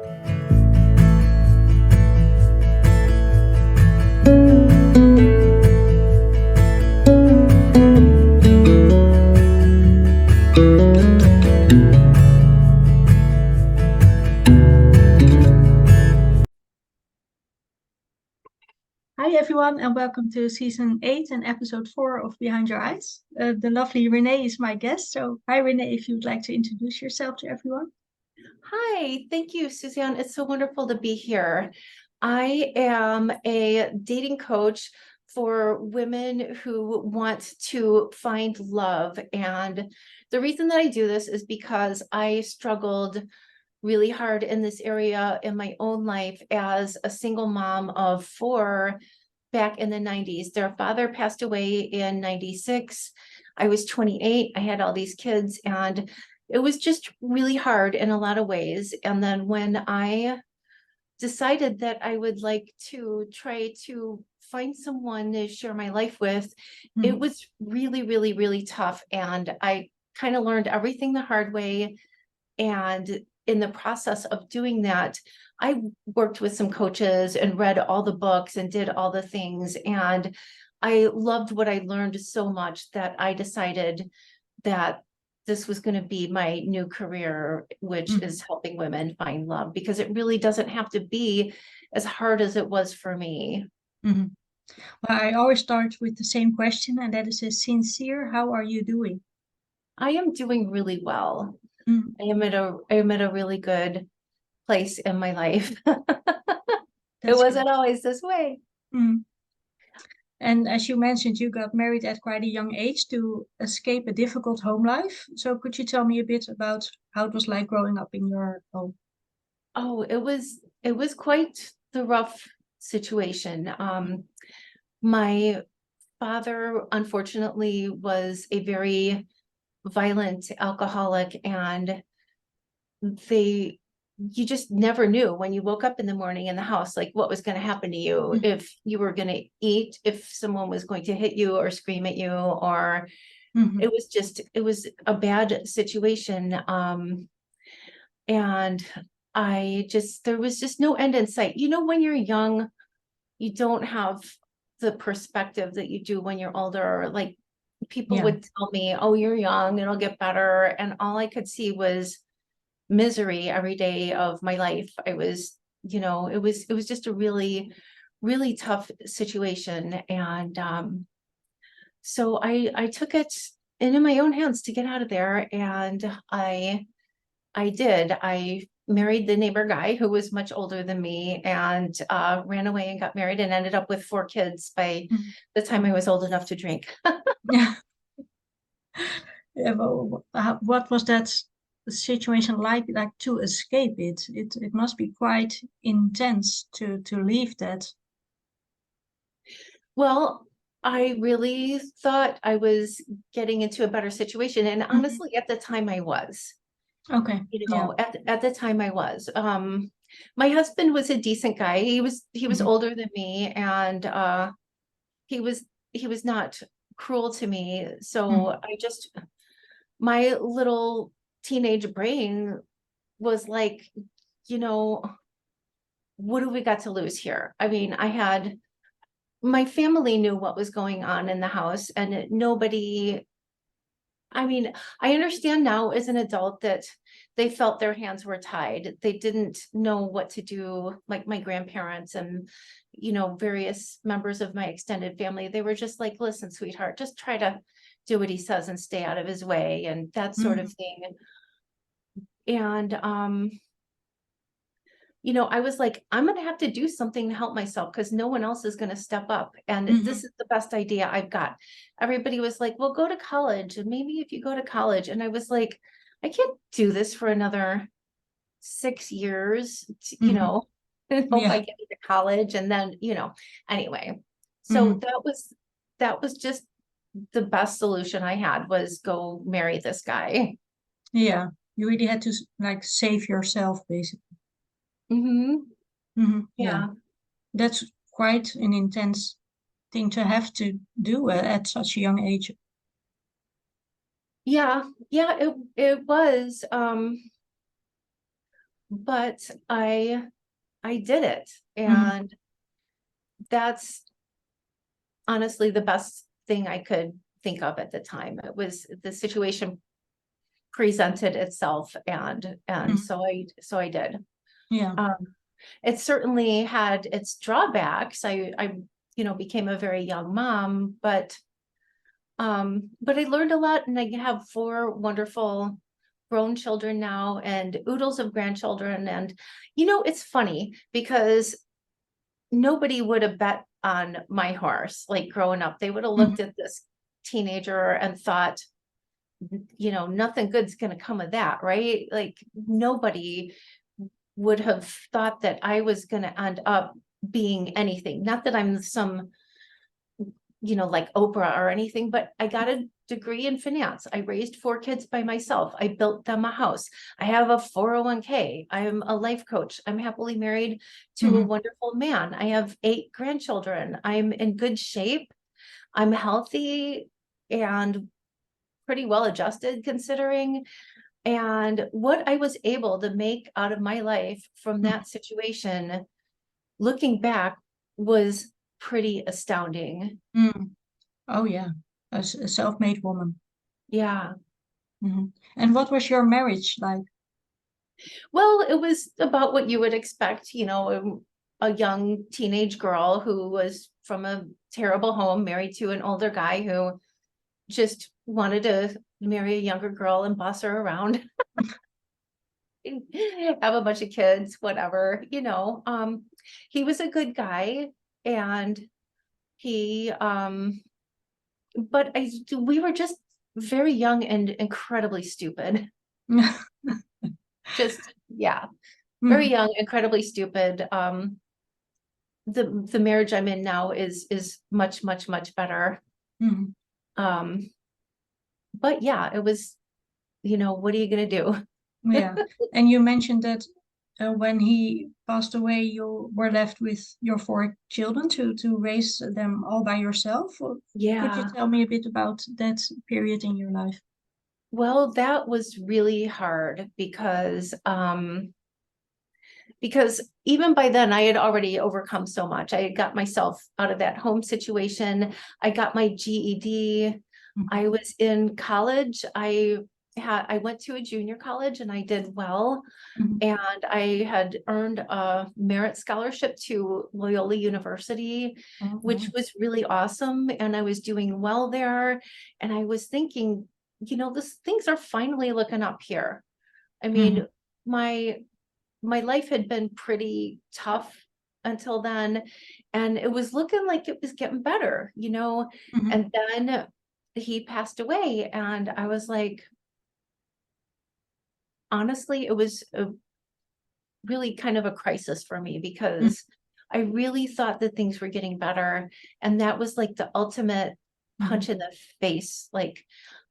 Hi everyone, and welcome to season 8 and episode 4 of Behind Your Eyes. The lovely Renee is my guest. So, hi Renee, if you'd like to introduce yourself to everyone. Hi, thank you, Suzanne. It's so wonderful to be here. I am a dating coach for women who want to find love. And the reason that I do this is because I struggled really hard in this area in my own life as a single mom of 4 back in the 90s. Their father passed away in 96. I was 28. I had all these kids, and it was just really hard in a lot of ways. And then when I decided that I would like to try to find someone to share my life with, it was really, really, really tough. And I kind of learned everything the hard way. And in the process of doing that, I worked with some coaches and read all the books and did all the things. And I loved what I learned so much that I decided that this was going to be my new career, which is helping women find love, because it really doesn't have to be as hard as it was for me. Well, I always start with the same question, and that is a sincere, how are you doing? I am doing really well. Mm, I am at a really good place in my life. It that's good. wasn't always this way. Mm. And as you mentioned, you got married at quite a young age to escape a difficult home life. So, could you tell me a bit about how it was like growing up in your home? Oh, it was quite the rough situation. My father, unfortunately, was a very violent alcoholic, and they you just never knew when you woke up in the morning in the house, like what was going to happen to you, Mm, if you were going to eat, if someone was going to hit you or scream at you, or mhm. it was a bad situation. And there was just no end in sight. You know, when you're young, you don't have the perspective that you do when you're older. Like, people Yeah. would tell me, oh, you're young, it'll get better. And all I could see was misery every day of my life. It was just a really, really tough situation. And so I took it into my own hands to get out of there. And I did. I married the neighbor guy who was much older than me, and ran away and got married and ended up with 4 kids by Mhm. the time I was old enough to drink. Yeah. Yeah, well, what was that situation like to escape it? It must be quite intense to leave that. Well, I really thought I was getting into a better situation. And Mhm. honestly, at the time I was, Okay. Yeah. at the time I was. My husband was a decent guy. He was Mhm. older than me, and he was he was not cruel to me. So Mhm. my little teenage brain was like, you know, what do we got to lose here? I mean, my family knew what was going on in the house, and nobody, I mean, I understand now as an adult that they felt their hands were tied. They didn't know what to do, like my grandparents and, various members of my extended family. They were just like, listen, sweetheart, just try to do what he says and stay out of his way, and that sort of Mhm. thing. And I was like, I'm going to have to do something to help myself, because no one else is going to step up. And Mhm. this is the best idea I've got. Everybody was like, well, go to college. And maybe if you go to college. And I was like, I can't do this for another 6 years, Mhm. and hope I Yeah. get into college. And then, anyway. So Mhm. that was just the best solution I had, was go marry this guy. Yeah. You really had to like save yourself, basically. Hmm. Yeah. Yeah. That's quite an intense thing to have to do at such a young age. Yeah, it was. but I did it. Mhm. And that's honestly the best thing I could think of at the time. It was the situation presented itself, and Mhm. so I did. Yeah. Um, it certainly had its drawbacks. I became a very young mom, but I learned a lot, and I have four wonderful grown children now and oodles of grandchildren. And it's funny because nobody would have bet on my horse like growing up. They would have Mhm. looked at this teenager and thought, nothing good's going to come of that, right? Like nobody would have thought that I was going to end up being anything. Not that I'm some, like Oprah or anything, but I got a degree in finance. I raised four kids by myself. I built them a house. I have a 401k. I'm a life coach. I'm happily married to a Mhm. wonderful man. I have 8 grandchildren. I'm in good shape. I'm healthy and pretty well adjusted considering. And what I was able to make out of my life from Mhm. that situation, looking back, was pretty astounding. Mm. Oh yeah, a self-made woman. Yeah. Mhm. And what was your marriage like? Well, it was about what you would expect, a young teenage girl who was from a terrible home, married to an older guy who just wanted to marry a younger girl and boss her around, have a bunch of. Whatever. He was a good guy, and he but we were just very young and incredibly stupid. Just, yeah, very Mhm. young, incredibly stupid. The marriage I'm in now is much, much, much better. Mhm. Um, but yeah, it was, what are you gonna do? Yeah. And you mentioned that when he passed away, you were left with your four children to raise them all by yourself. Or could you Yeah. tell me a bit about that period in your life? Well, that was really hard because even by then I had already overcome so much. I had got myself out of that home situation. I got my GED. Mhm. I was in college. I went to a junior college and I did well. Mhm. And I had earned a merit scholarship to Loyola University, Oh, which nice. was really awesome. And I was doing well there. And I was thinking, this things are finally looking up here. I Mhm. mean, my my life had been pretty tough until then, and it was looking like it was getting better. Mhm. And then he passed away, and I was like, honestly, it was really kind of a crisis for me Mhm. because I really thought that things were getting better. And that was like the ultimate Mhm. punch in the face. Like,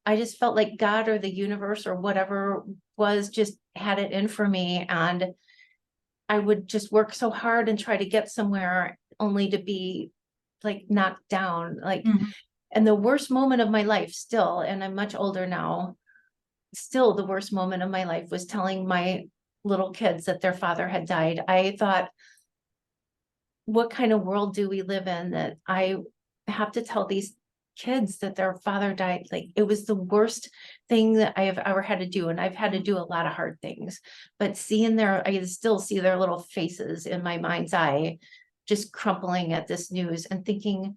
I just felt like God or the universe or whatever was just had it in for me. And I would just work so hard and try to get somewhere only to be like knocked down. Like, Mhm. and the worst moment of my life still, and I'm much older now, still the worst moment of my life was telling my little kids that their father had died. I thought, what kind of world do we live in that I have to tell these kids that their father died? Like it was the worst thing that I have ever had to do. And I've had to Mhm. do a lot of hard things, but I can still see their little faces in my mind's eye, just crumpling at this news and thinking,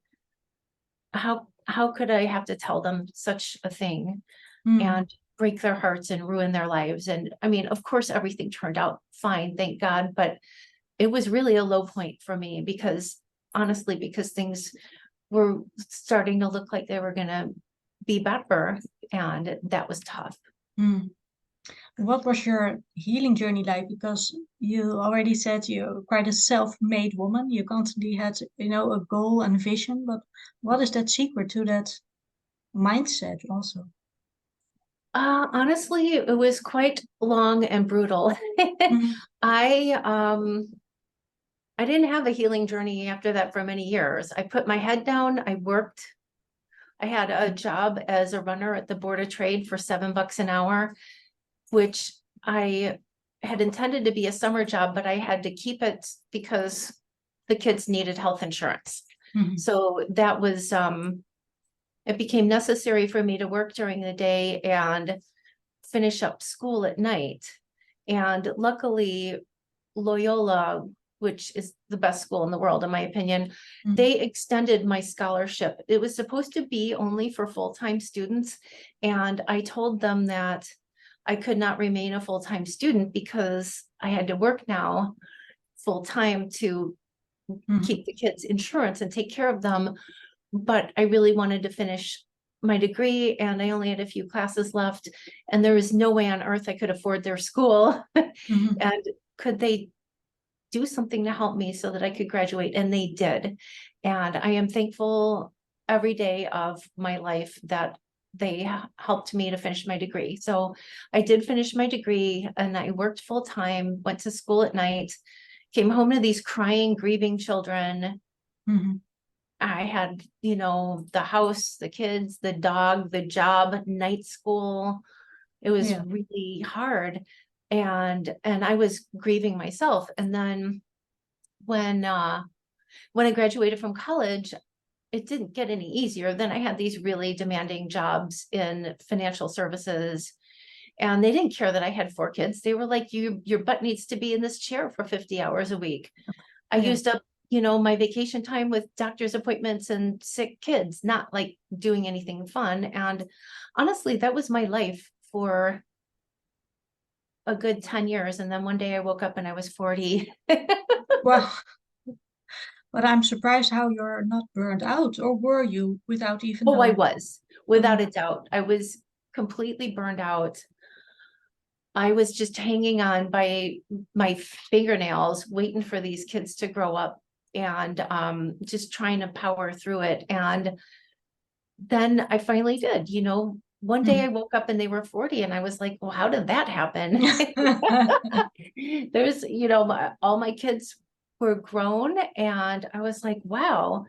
how could I have to tell them such a thing Mhm. and break their hearts and ruin their lives? And I mean, of course, everything turned out fine, thank God, but it was really a low point for me because honestly, because things were starting to look like they were gonna be better, and that was tough. Mhm. What was your healing journey like? Because you already said you're quite a self-made woman. You constantly had, a goal and vision, but what is that secret to that mindset also? Honestly, it was quite long and brutal. Mhm. I um I didn't have a healing journey after that for many years. I put my head down, I worked. I had a job as a runner at the Board of Trade for $7 an hour, which I had intended to be a summer job, but I had to keep it because the kids needed health insurance. Mhm. So that was, it became necessary for me to work during the day and finish up school at night. And luckily, Loyola, which is the best school in the world, in my opinion, Mhm. they extended my scholarship. It was supposed to be only for full-time students. And I told them that I could not remain a full-time student because I had to work now full-time to Mhm. keep the kids' insurance and take care of them. But I really wanted to finish my degree and I only had a few classes left and there was no way on earth I could afford their school. Mhm. And could they do something to help me so that I could graduate? And they did. And I am thankful every day of my life that they helped me to finish my degree. So I did finish my degree and I worked full time, went to school at night, came home to these crying, grieving children. Mhm. I had, the house, the kids, the dog, the job, night school. It was Yeah. really hard. And I was grieving myself. And then when I graduated from college, it didn't get any easier. Then I had these really demanding jobs in financial services. And they didn't care that I had 4 kids. They were like, your butt needs to be in this chair for 50 hours a week. I Yeah. used up, my vacation time with doctor's appointments and sick kids, not like doing anything fun. And honestly, that was my life for a good 10 years. And then one day I woke up and I was 40. Well, but I'm surprised how you're not burned out, or were you without even Oh, I knowing? was, Oh, without a doubt. I was completely burned out. I was just hanging on by my fingernails, waiting for these kids to grow up and just trying to power through it. And then I finally did, one day I mhm. woke up and they were 40 and I was like, well, how did that happen? There's, all my kids were grown and I was like, wow.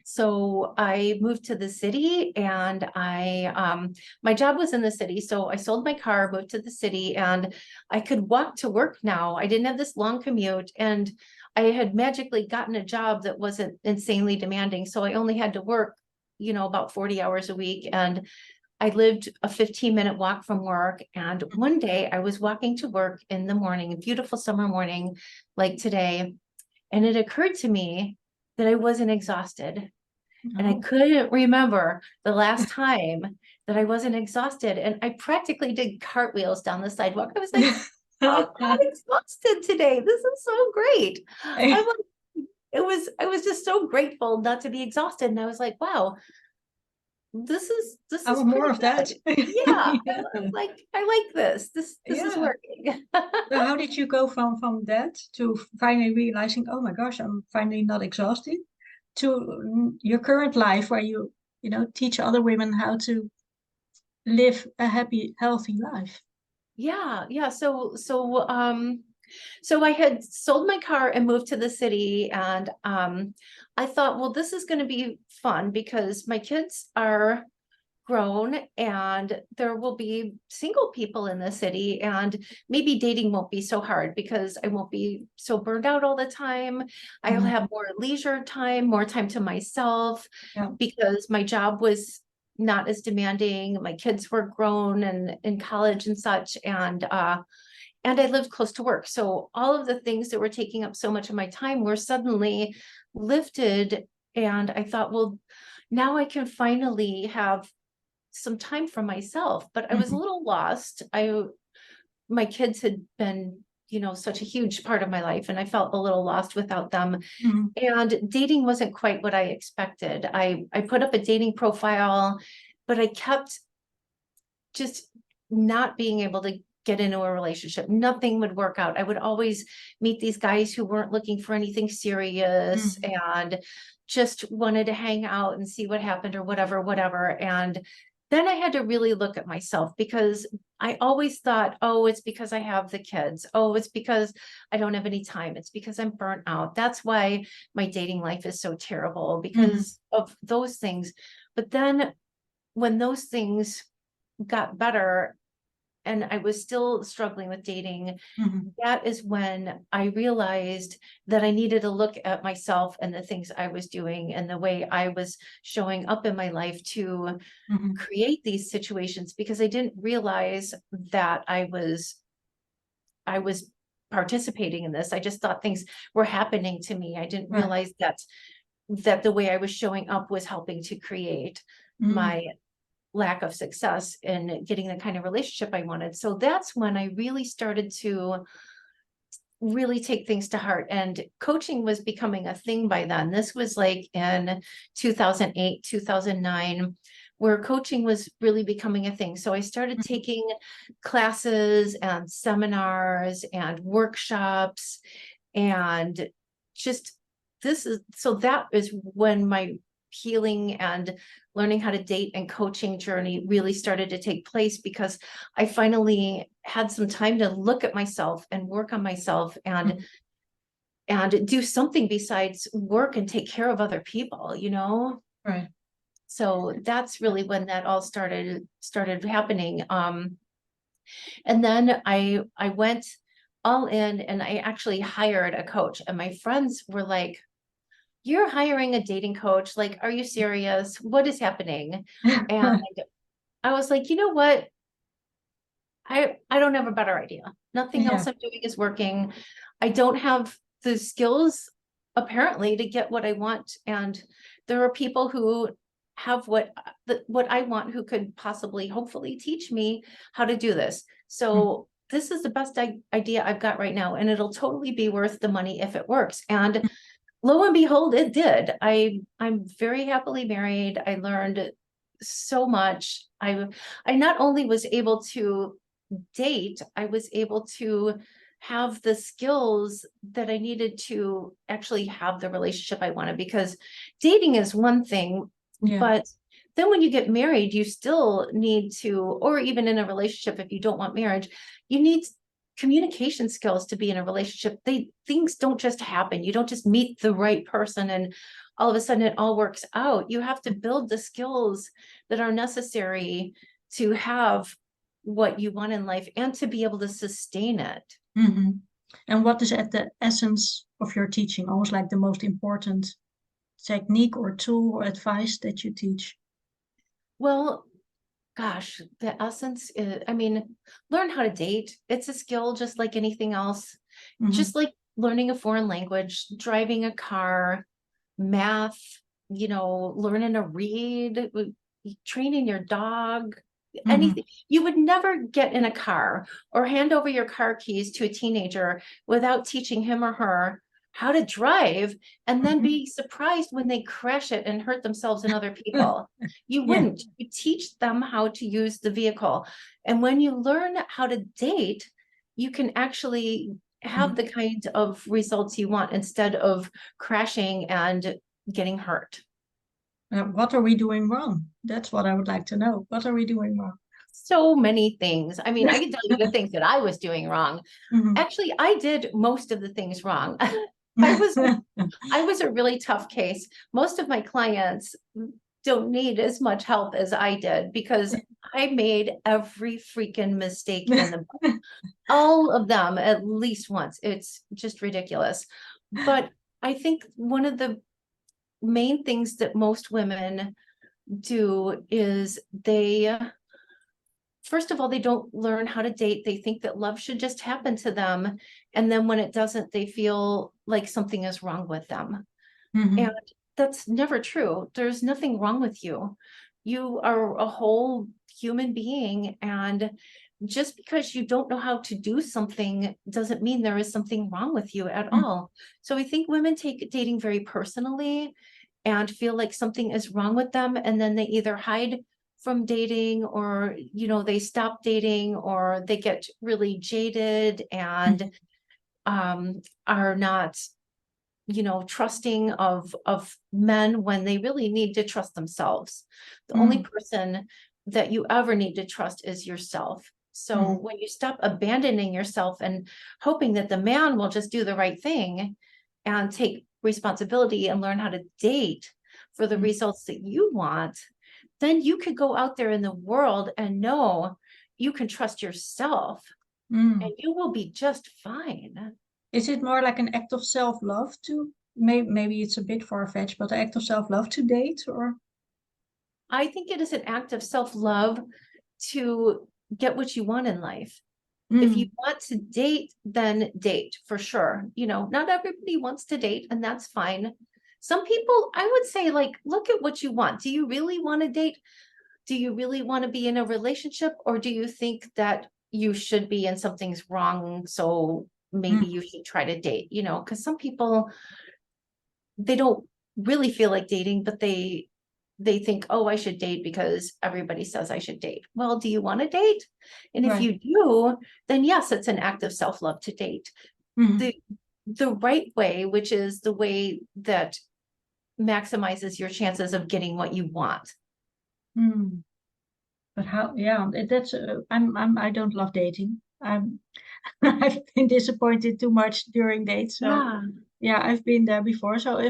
So I moved to the city and my job was in the city. So I sold my car, moved to the city and I could walk to work now. I didn't have this long commute and I had magically gotten a job that wasn't insanely demanding. So I only had to work, about 40 hours a week. And I lived a 15-minute walk from work. And one day I was walking to work in the morning, a beautiful summer morning like today. And it occurred to me that I wasn't exhausted. And I Oh. couldn't remember the last time that I wasn't exhausted. And I practically did cartwheels down the sidewalk. I was like, I'm not exhausted today. This is so great. I was just so grateful not to be exhausted. And I was like, wow, this I is want more pretty of that. good. Yeah. Yeah. I like this. This is Yeah. working. So how did you go from that to finally realizing, oh my gosh, I'm finally not exhausted, to your current life where you teach other women how to live a happy, healthy life? Yeah. So I had sold my car and moved to the city and I thought, well, this is going to be fun because my kids are grown and there will be single people in the city and maybe dating won't be so hard because I won't be so burned out all the time. I'll Mhm. have more leisure time, more time to myself Yeah. because my job was not as demanding. My kids were grown and in college and such. And I lived close to work. So all of the things that were taking up so much of my time were suddenly lifted. And I thought, well, now I can finally have some time for myself. But I was a Mhm. little lost. My kids had been, such a huge part of my life, and I felt a little lost without them. Mhm. And dating wasn't quite what I expected. I put up a dating profile, but I kept just not being able to get into a relationship. Nothing would work out. I would always meet these guys who weren't looking for anything serious Mhm. and just wanted to hang out and see what happened or whatever. And then I had to really look at myself because I always thought, oh, it's because I have the kids. Oh, it's because I don't have any time. It's because I'm burnt out. That's why my dating life is so terrible Mhm. because of those things. But then when those things got better and I was still struggling with dating, Mm-hmm. that is when I realized that I needed to look at myself and the things I was doing and the way I was showing up in my life to Mm-hmm. create these situations, because I didn't realize that I was participating in this. I just thought things were happening to me. I didn't Right. realize that the way I was showing up was helping to create Mm. my lack of success in getting the kind of relationship I wanted. So that's when I really started to really take things to heart, and coaching was becoming a thing by then. This was like in 2008, 2009, where coaching was really becoming a thing. So I started Mhm. taking classes and seminars and workshops, and just that is when my healing and learning how to date and coaching journey really started to take place, because I finally had some time to look at myself and work on myself Mhm. and do something besides work and take care of other people. Right. So that's really when that all started happening. And then I went all in, and I actually hired a coach, and my friends were like, "You're hiring a dating coach? Like, are you serious? What is happening?" And I was like, you know what? I don't have a better idea. Nothing Yeah. else I'm doing is working. I don't have the skills apparently to get what I want. And there are people who have what I want, who could possibly, hopefully teach me how to do this. Mm. So this is the best idea I've got right now, and it'll totally be worth the money if it works. And lo and behold, it did. I'm very happily married. I learned so much. I not only was able to date, I was able to have the skills that I needed to actually have the relationship I wanted, because dating is one thing, Yeah. but then when you get married, you still need to, or even in a relationship, if you don't want marriage, you need communication skills to be in a relationship. Things don't just happen. You don't just meet the right person and all of a sudden it all works out. You have to build the skills that are necessary to have what you want in life and to be able to sustain it. Hmm. And what is at the essence of your teaching? Almost like the most important technique or tool or advice that you teach? Well, gosh, the essence is, I mean, learn how to date. It's a skill just like anything else, Hmm. just like learning a foreign language, driving a car, math, learning to read, training your dog, Hmm. anything. You would never get in a car or hand over your car keys to a teenager without teaching him or her how to drive, and then Hmm. be surprised when they crash it and hurt themselves and other people. You Yeah. wouldn't. You teach them how to use the vehicle. And when you learn how to date, you can actually have Mhm. the kind of results you want instead of crashing and getting hurt. What are we doing wrong? That's what I would like to know. What are we doing wrong? So many things. I mean, I can tell you the things that I was doing wrong. Mhm. Actually, I did most of the things wrong. I was I was a really tough case. Most of my clients don't need as much help as I did, because I made every freaking mistake in the all of them at least once. It's just ridiculous. But I think one of the main things that most women do is first of all, they don't learn how to date. They think that love should just happen to them. And then when it doesn't, they feel like something is wrong with them. And Mhm. that's never true. There's nothing wrong with you. You are a whole human being. And just because you don't know how to do something doesn't mean there is something wrong with you at Mhm. all. So I think women take dating very personally and feel like something is wrong with them. And then they either hide from dating, or, they stop dating, or they get really jaded and are not trusting of men when they really need to trust themselves. The only Mhm. person that you ever need to trust is yourself. So Mhm. when you stop abandoning yourself and hoping that the man will just do the right thing and take responsibility and learn how to date for the Mhm. results that you want, then you could go out there in the world and know you can trust yourself and you will be just fine. Is it more like an act of self-love to, maybe it's a bit far-fetched, but an act of self-love to date, or? I think it is an act of self-love to get what you want in life. If you want to date, then date for sure. You know, not everybody wants to date, and that's fine. Some people, I would say, like, look at what you want. Do you really want to date? Do you really want to be in a relationship? Or do you think that you should be and something's wrong? So maybe you should try to date, you know, because some people, they don't really feel like dating, but they think, oh, I should date because everybody says I should date. Well, do you want to date? And if Right. you do, then yes, it's an act of self-love to date. The right way, which is the way that maximizes your chances of getting what you want. But how, yeah, that's, I don't love dating. I've been disappointed too much during dates. So Yeah. yeah, I've been there before. So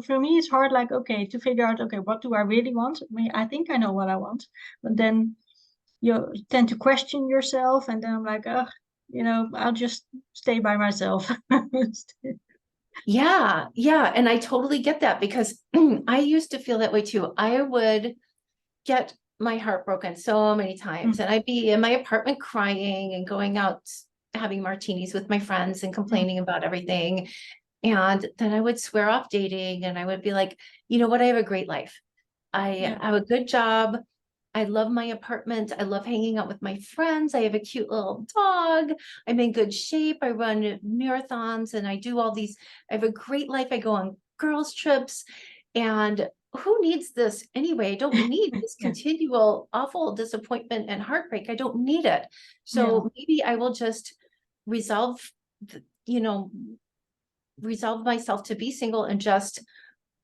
for me, it's hard, like, okay, to figure out, okay, what do I really want? I mean, I think I know what I want, but then you tend to question yourself, and then I'm like, I'll just stay by myself. Yeah. And I totally get that because I used to feel that way too. I would get my heart broken so many times, and I'd be in my apartment crying and going out having martinis with my friends and complaining about everything. And then I would swear off dating, and I would be like, you know what? I have a great life. I have a good job. I love my apartment. I love hanging out with my friends. I have a cute little dog. I'm in good shape. I run marathons and I do all these. I have a great life. I go on girls' trips. And who needs this anyway? I don't need this Yeah. continual awful disappointment and heartbreak. I don't need it. Yeah. So maybe I will just resolve, you know, resolve myself to be single and just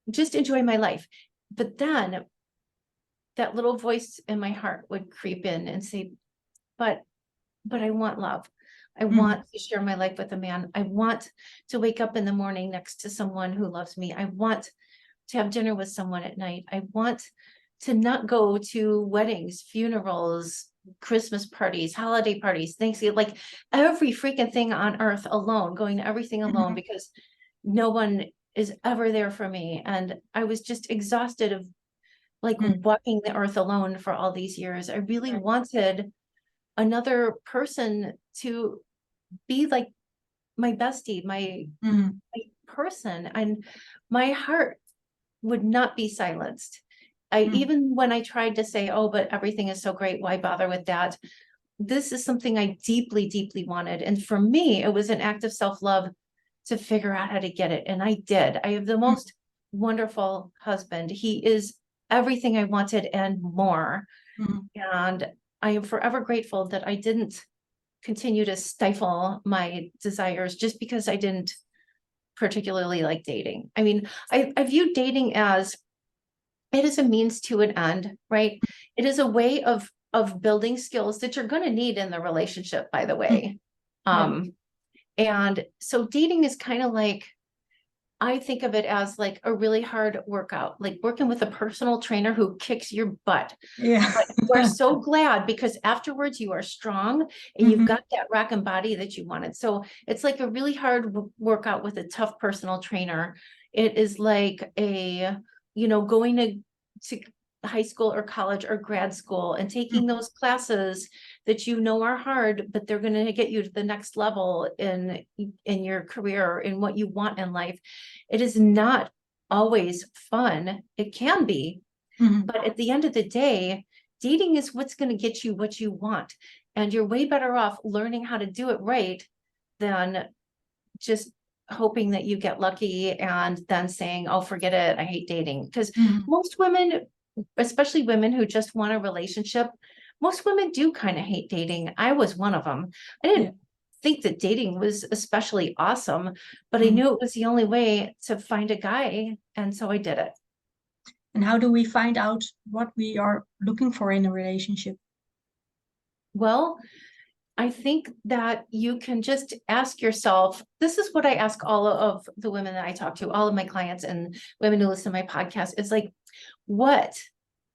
enjoy my life. But then that little voice in my heart would creep in and say, but I want love. I want to share my life with a man. I want to wake up in the morning next to someone who loves me. I want to have dinner with someone at night. I want to not go to weddings, funerals, Christmas parties, holiday parties, Thanksgiving, like every freaking thing on earth alone, going to everything alone because no one is ever there for me. And I was just exhausted of like walking the earth alone for all these years. I really wanted another person to be like my bestie, my person, and my heart would not be silenced. Even when I tried to say, oh, but everything is so great, why bother with that? This is something I deeply, deeply wanted. And for me, it was an act of self-love to figure out how to get it. And I did. I have the most wonderful husband. He is everything I wanted and more. And I am forever grateful that I didn't continue to stifle my desires just because I didn't particularly like dating. I mean, I view dating as it is a means to an end, right? It is a way of building skills that you're going to need in the relationship, by the way. And so dating is kind of like, I think of it as like a really hard workout, like working with a personal trainer who kicks your butt. Yeah. But you are so glad because afterwards you are strong and you've got that rockin' body that you wanted. So it's like a really hard workout with a tough personal trainer. It is like going to high school or college or grad school and taking those classes that are hard, but they're going to get you to the next level in your career, in what you want in life. It is not always fun. It can be, but at the end of the day, dating is what's going to get you what you want. And you're way better off learning how to do it right than just hoping that you get lucky and then saying, oh, forget it, I hate dating. Because most women, especially women who just want a relationship, most women do kind of hate dating. I was one of them. I didn't think that dating was especially awesome, but I knew it was the only way to find a guy. And so I did it. And how do we find out what we are looking for in a relationship? Well, I think that you can just ask yourself, this is what I ask all of the women that I talk to, all of my clients and women who listen to my podcast. It's like, what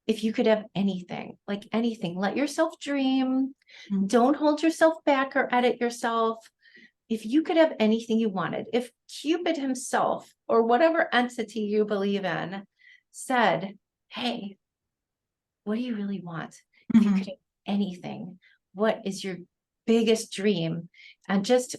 if you could have anything, like anything, let yourself dream. Mm. Don't hold yourself back or edit yourself. If you could have anything you wanted, if Cupid himself or whatever entity you believe in said, hey, what do you really want? If you could Mhm. have anything, what is your biggest dream? And just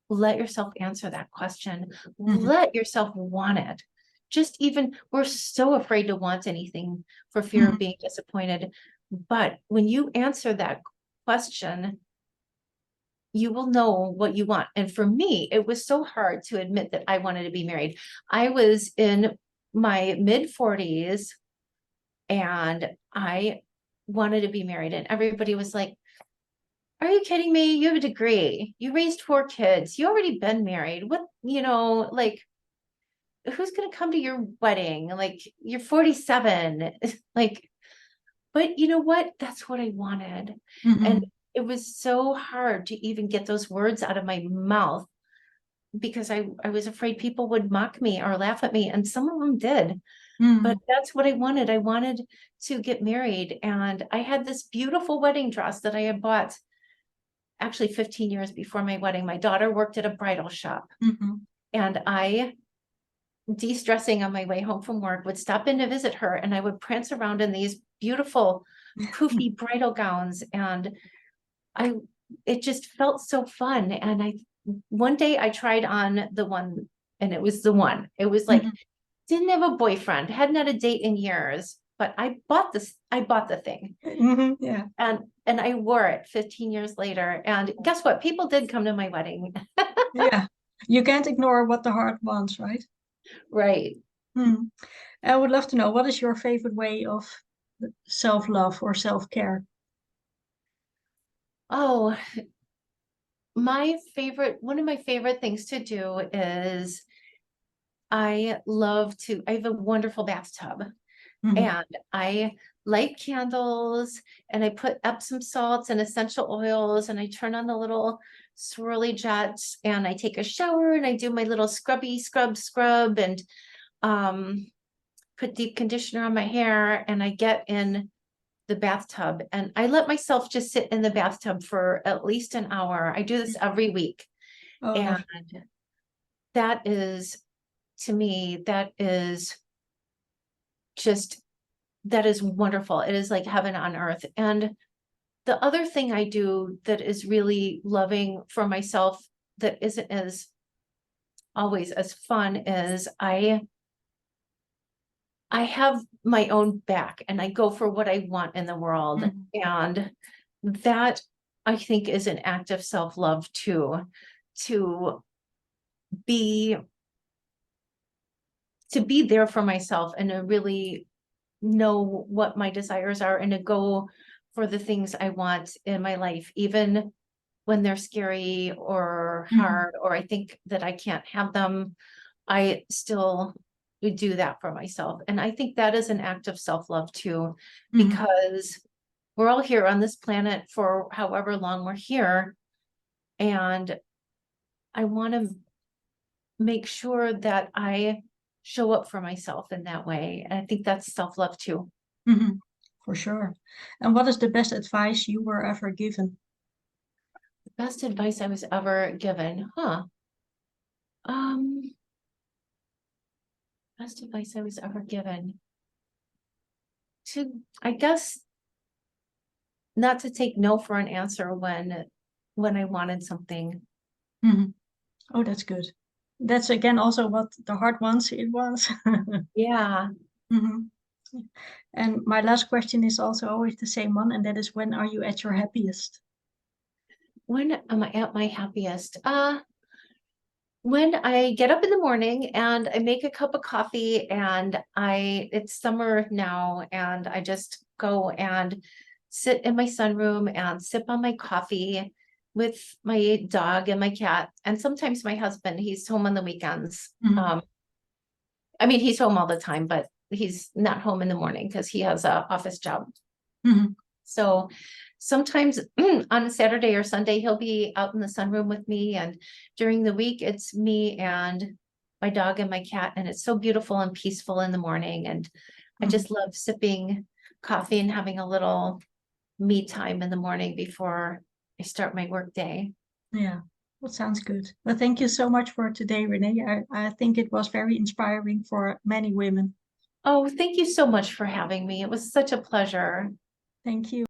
let yourself answer that question. Mhm. Let yourself want it. Just even, we're so afraid to want anything for fear of Mhm. being disappointed. But when you answer that question, you will know what you want. And for me, it was so hard to admit that I wanted to be married. I was in my mid 40s and I wanted to be married. And everybody was like, are you kidding me? You have a degree. You raised 4 kids. You already been married. What, like, who's going to come to your wedding? Like, you're 47. Like, but you know what? That's what I wanted. And Mhm. it was so hard to even get those words out of my mouth because I was afraid people would mock me or laugh at me. And some of them did. But Mhm. that's what I wanted. I wanted to get married. And I had this beautiful wedding dress that I had bought actually 15 years before my wedding. My daughter worked at a bridal shop. Mhm. And I, de-stressing on my way home from work, would stop in to visit her and I would prance around in these beautiful, poofy bridal gowns. And I, it just felt so fun. And one day I tried on the one and it was the one. It was like, Mhm. didn't have a boyfriend, hadn't had a date in years, but I bought the thing. Mhm. Yeah. And I wore it 15 years later. And guess what? People did come to my wedding. Yeah. You can't ignore what the heart wants, right? Right. Hmm. I would love to know, what is your favorite way of self-love or self-care? Oh, one of my favorite things to do is I have a wonderful bathtub Mhm. and I light candles and I put Epsom salts and essential oils and I turn on the little swirly jets and I take a shower and I do my little scrubby scrub and um put deep conditioner on my hair and I get in the bathtub and I let myself just sit in the bathtub for at least an hour. I do this every week. Oh, And lovely. that is, to me, that is just, that is wonderful. It is like heaven on earth. And the other thing I do that is really loving for myself that isn't as always as fun is I have my own back and I go for what I want in the world. Mhm. And that I think is an act of self-love too, to be to be there for myself and to really know what my desires are and to go for the things I want in my life, even when they're scary or Mhm. hard, or I think that I can't have them. I still do that for myself. And I think that is an act of self-love too, Mhm. because we're all here on this planet for however long we're here. And I want to make sure that I show up for myself in that way. And I think that's self-love too. Mhm. For sure. And what is the best advice you were ever given? The best advice I was ever given, huh? Um, best advice I was ever given to, I guess, not to take no for an answer when I wanted something. Mhm. Oh, that's good. That's again also what the heart wants, it wants. Yeah. Mhm. And my last question is also always the same one, and that is, when are you at your happiest? When am I at my happiest? When I get up in the morning and I make a cup of coffee and it's summer now and I just go and sit in my sunroom and sip on my coffee with my dog and my cat and sometimes my husband, he's home on the weekends. Mhm. I mean, he's home all the time, but he's not home in the morning because he has a office job. Mhm. So sometimes on a Saturday or Sunday, he'll be out in the sunroom with me. And during the week, it's me and my dog and my cat. And it's so beautiful and peaceful in the morning. And I just love sipping coffee and having a little me time in the morning before I start my work day. Yeah, that sounds good. Well, thank you so much for today, Renee. I think it was very inspiring for many women. Oh, thank you so much for having me. It was such a pleasure. Thank you.